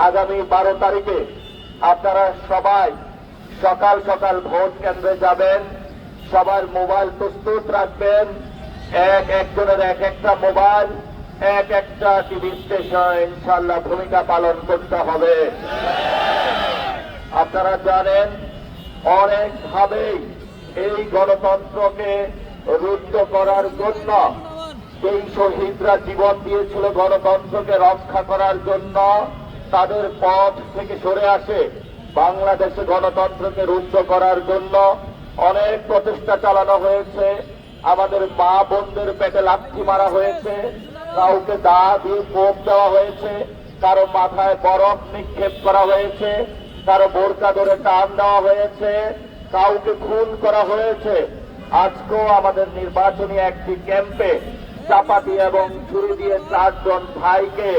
আগামী 12 তারিখে আপনারা সবাই সকাল সকাল ভোট কেন্দ্রে যাবেন। সবার মোবাইল প্রস্তুত রাখবেন। একজনের একটা মোবাইল, একটা টিভি স্টেশন ইনশাআল্লাহ ভূমিকা পালন করতে হবে। আপনারা জানেন অনেকভাবেই এই গণতন্ত্রকে রুদ্ধ করার জন্য এই শহীদরা জীবন দিয়েছিল গণতন্ত্রকে রক্ষা করার জন্য, তাদের পথ থেকে সরে আসে বাংলাদেশে গণতন্ত্রকে রুদ্ধ করার জন্য অনেক প্রচেষ্টা চালানো হয়েছে। আমাদের মা বোনদের পেটে লাথি মারা হয়েছে, কাউকে দা দিয়ে কোপ দেওয়া হয়েছে, কারো মাথায় বরফ নিক্ষেপ করা হয়েছে, কারো বোরকা ধরে টান দেওয়া হয়েছে, কাউকে খুন করা হয়েছে। আজকেও আমাদের নির্বাচনী একটি ক্যাম্পে চাপাতি এবং ছুরি দিয়ে 4 জন ভাইকে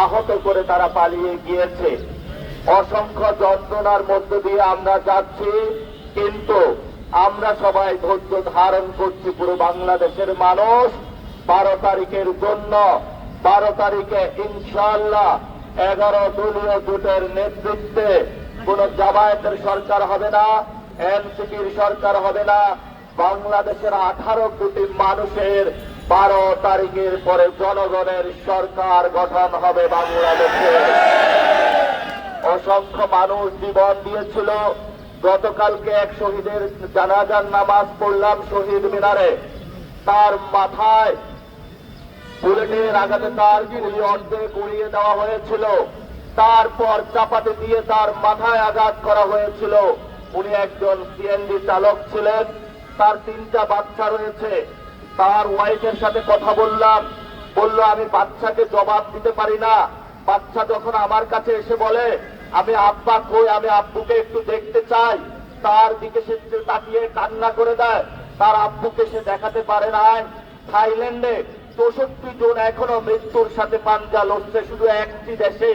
আহত করে তারা পালিয়ে গিয়েছে। অসংখ্য যন্ত্রণার মধ্য দিয়ে আমরা যাচ্ছি, কিন্তু আমরা সবাই ধৈর্য ধারণ করছি। পুরো বাংলাদেশের মানুষ 12 তারিখের জন্য, 12 তারিখে ইনশাআল্লাহ 11 দলীয় জোটের নেতৃত্বে কোন জামায়াতের সরকার হবে না, এনসিপির সরকার হবে না। বাংলাদেশের 18 কোটি মানুষের 12 তারিখের পরে জনগণের সরকার গঠন হবে বাংলাদেশে। অসংখ্য মানুষ জীবন দিয়েছিল। গতকালকে এক শহীদের জানাজার নামাজ পড়লাম শহীদ মিনারে। তার মাথায় বুলেটের আঘাতে তার গুলি অর্ধেক উড়িয়ে দেওয়া হয়েছিল, তারপর চাপাতি দিয়ে তার মাথায় আঘাত করা হয়েছিল। উনি একজন সিএনজি চালক ছিলেন, তার 3টা বাচ্চা রয়েছে। তার ওয়াইফের সাথে কথা বললাম, বলল আমি বাচ্চাকে জবাব দিতে পারি না। বাচ্চা যখন আমার কাছে এসে বলে আমি আব্বা কই, আমি আব্বুকে একটু দেখতে চাই, তার দিকে সে তাকিয়ে কান্না করে দেয়। তার আব্বুকে সে দেখাতে পারে নাই। থাইল্যান্ডে 64 জন এখনো মৃত্যুর সাথে পাঞ্জা লড়ছে শুধু একটি দেশে,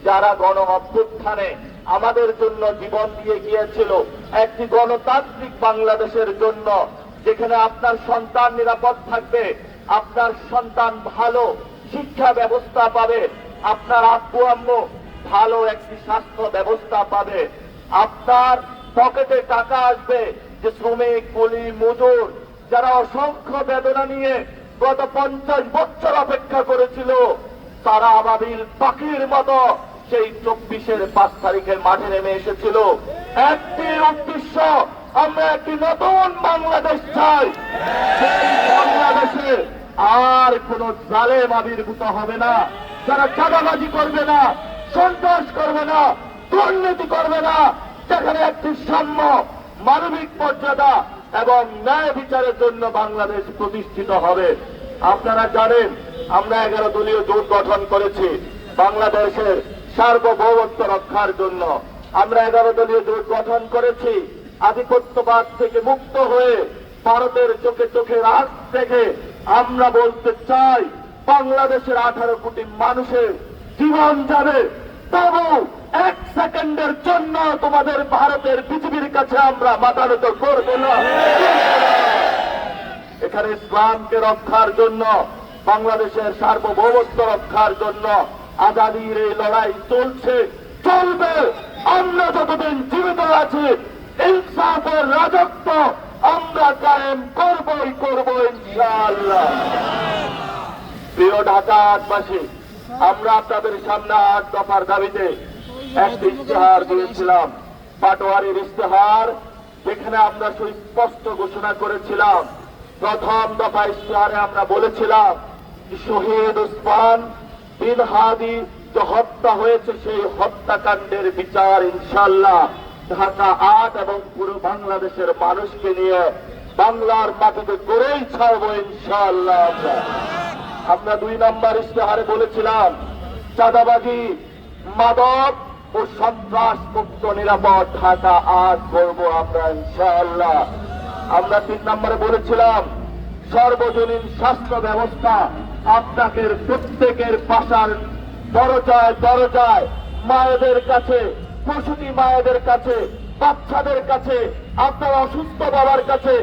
যারা গণ অভ্যুত্থানে আমাদের জন্য জীবন দিয়ে গিয়েছিল, একটি গণতান্ত্রিক বাংলাদেশের জন্য, যেখানে আপনার সন্তান নিরাপদ থাকবে, আপনার সন্তান ভালো শিক্ষা ব্যবস্থা পাবে, আপনার আব্বু আম্মু ভালো একটি স্বাস্থ্য ব্যবস্থা পাবে, আপনার পকেটে টাকা আসবে। যে শ্রমিক কুলি মজুর যারা অসংখ্য বেদনা নিয়ে গত 50 বছর অপেক্ষা করেছিল, তারা আবাবিল পাখির মতো সেই 24-এর 5 তারিখের মাঠে নেমে এসেছিল। একটি উদ্দেশ্য, আমরা একটি নতুন বাংলাদেশ চাই। বাংলাদেশে আর কোন জালেম আবির্ভূত হবে না, যারা চাঁদাবাজি করবে না, সন্ত্রাস করবে না, দুর্নীতি করবে না, যেখানে একটি সাম্য, মানবিক মর্যাদা এবং ন্যায় বিচারের জন্য বাংলাদেশ প্রতিষ্ঠিত হবে। আপনারা জানেন আমরা 11 দলীয় জোট গঠন করেছি বাংলাদেশের সার্বভৌমত্ব রক্ষার জন্য। আমরা 11 দলীয় জোট গঠন করেছি আধিপত্যবাদ থেকে মুক্ত হয়ে ভারতের চোখে চোখে রাজ থেকে আমরা বলতে চাই বাংলাদেশের 18 কোটি মানুষের জীবন যাবে, তবু 1 সেকেন্ডের জন্য তোমাদের ভারতের পৃথিবীর কাছে আমরা মাথা নত করব না। এখানে ইসলামকে রক্ষার জন্য, বাংলাদেশের সার্বভৌমত্ব রক্ষার জন্য আজাদির এই লড়াই চলছে, চলবে। আমরা যতদিন জীবিত আছি ইনসাফের রাজত্ব আমরা কায়েম করবই করব ইনশাআল্লাহ। প্রিয় ঢাকাবাসী, আমরা আপনাদের সামনে 8 দফার দাবিতে একটি ইশতেহার দিয়েছিলাম, পাটোয়ারির ইশতেহার, যেখানে আমরা সুস্পষ্ট ঘোষণা করেছিলাম। প্রথম দফা ইশতেহারে আমরা বলেছিলাম শহীদ ওসমান বিন হাদি যে হত্যা হয়েছে সেই হত্যাকাণ্ডের বিচার ইনশাআল্লাহ ঢাকা 8 এবং পুরো বাংলাদেশের মানুষকে নিয়ে বাংলার মাটিতে করেই ছাড়বো ইনশাআল্লাহ। আমরা 2 নম্বর ইশতেহারে বলেছিলাম চাঁদাবাজি, মাদক ও সন্ত্রাস মুক্ত নিরাপদ ঢাকা 8 করব আমরা ইনশাআল্লাহ। আমরা 3 নম্বরে বলেছিলাম সর্বজনীন স্বাস্থ্য ব্যবস্থা, আপনাদের প্রত্যেকের বাসার দরজায় দরজায়, মায়েদের কাছে, প্রসূতি মায়েদের কাছে, বাচ্চাদের কাছে, আপনার অসুস্থ বাবার কাছে,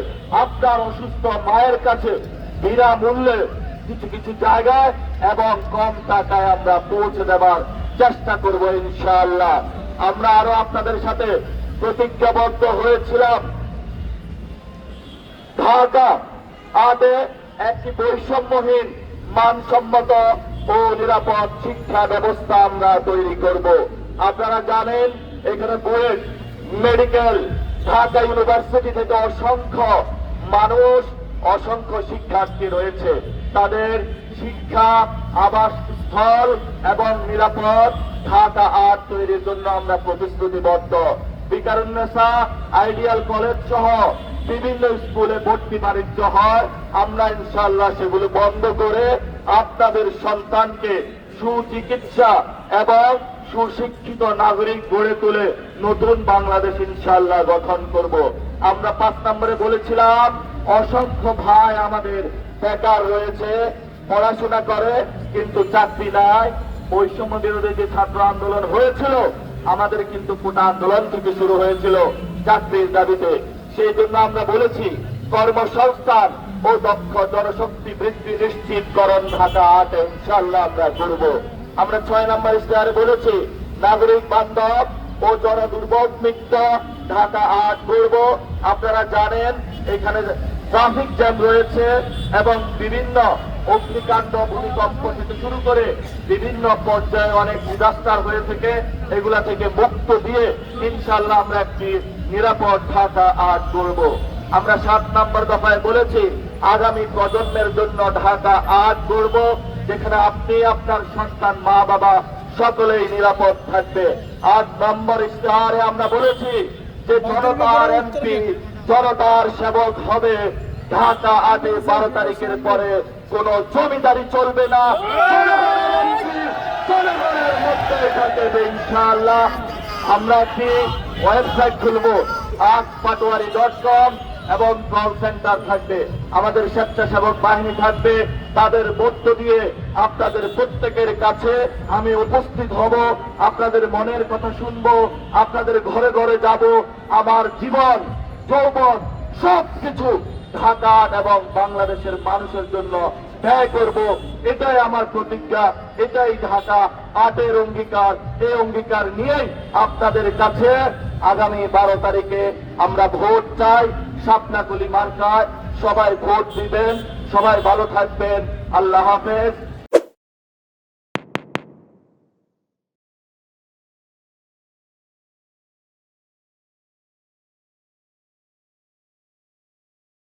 আপনার অসুস্থ মায়ের কাছে বিনামূল্যে কিছু কিছু জায়গায় এবং কম টাকায় আমরা পৌঁছে দেবার চেষ্টা করব ইনশাআল্লাহ। আমরা আরো আপনাদের সাথে প্রতিজ্ঞাবদ্ধ হয়েছিলাম ঢাকা আটে একটি বৈষম্যহীন মানসম্মত ও নিরাপদ শিক্ষা ব্যবস্থা আমরা তৈরি করব। আপনারা জানেন এখানে বুয়েট মেডিকেল ঢাকা ইউনিভার্সিটি থেকে অসংখ্য মানুষ অসংখ্য শিক্ষার্থী রয়েছে। তাদের শিক্ষা আবাসস্থল এবং নিরাপদ ঢাকা আট তৈরির জন্য আমরা প্রতিশ্রুতিবদ্ধ। বিকারুন্নেসা আইডিয়াল কলেজ সহ বিভিন্ন স্কুলে ভর্তি বাণিজ্য হয়, আমরা ইনশাআল্লাহ সেগুলো বন্ধ করে আপনাদের সন্তানকে সুচিকিৎসা এবং সুশিক্ষিত নাগরিক গড়ে তুলে নতুন বাংলাদেশ ইনশাআল্লাহ গঠন করব। আমরা 5 নম্বরে বলেছিলাম অসংখ্য ভাই আমাদের বেকার রয়েছে, পড়াশোনা করে কিন্তু চাকরি নাই। বৈষম্য বিরোধী যে ছাত্র আন্দোলন হয়েছিল আমাদের কিন্তু কোটা আন্দোলন থেকে শুরু হয়েছিল চাকরির দাবিতে। সেই জন্য আমরা বলেছি কর্মসংস্থান ও দক্ষ জনশক্তি বৃদ্ধি নিশ্চিতকরণ ঢাকা আটে ইনশাআল্লাহ আমরা করব। আমরা 6 নম্বর ইশতেহারে বলেছি নাগরিক বান্ধব ও জনদুর্ভোগ মুক্ত ঢাকা আট করব। আপনারা জানেন এখানে ট্রাফিক জ্যাম রয়েছে এবং বিভিন্ন অগ্নিকাণ্ড ভূমিকম্প থেকে শুরু করে বিভিন্ন পর্যায়ে অনেক ডিজাস্টার হয়ে থেকে এগুলা থেকে মুক্ত দিয়ে ইনশাআল্লাহ আমরা একটি নিরাপদ ঢাকা আট করব। আমরা 7 নম্বর দফায় বলেছি আগামী প্রজন্মের জন্য ঢাকা আট করব, যেখানে আপনি আপনার সন্তান মা বাবা সকলেই নিরাপদ থাকবে। 8 নম্বর ইশতেহারে আমরা বলেছি যে জনতার এমপি জনতার সেবক হবে। ঢাকা আটে 12 তারিখের পরে কোন জমিদারি চলবে না, জনগণের মধ্যে থাকবে ইনশাআল্লাহ। আমরা একটি ওয়েবসাইট খুলবো askpatwari.com এবং কল সেন্টার থাকবে, আমাদের স্বেচ্ছাসেবক বাহিনী থাকবে। তাদের মধ্য দিয়ে আপনাদের প্রত্যেকের কাছে আমি উপস্থিত হব, আপনাদের মনের কথা শুনবো, আপনাদের ঘরে ঘরে যাব, আমার জীবন যৌবন সবকিছু ঢাকা এবং বাংলাদেশের মানুষের জন্য ব্যয় করব। এটাই আমার প্রতিজ্ঞা, এটাই ঢাকা আটের অঙ্গীকার। এই অঙ্গীকার নিয়েই আপনাদের কাছে আগামী 12 তারিখে আমরা ভোট চাই। শাপলা কলি মার্কায় সবাই ভোট দিবেন। সবাই ভালো থাকবেন। আল্লাহ হাফেজ।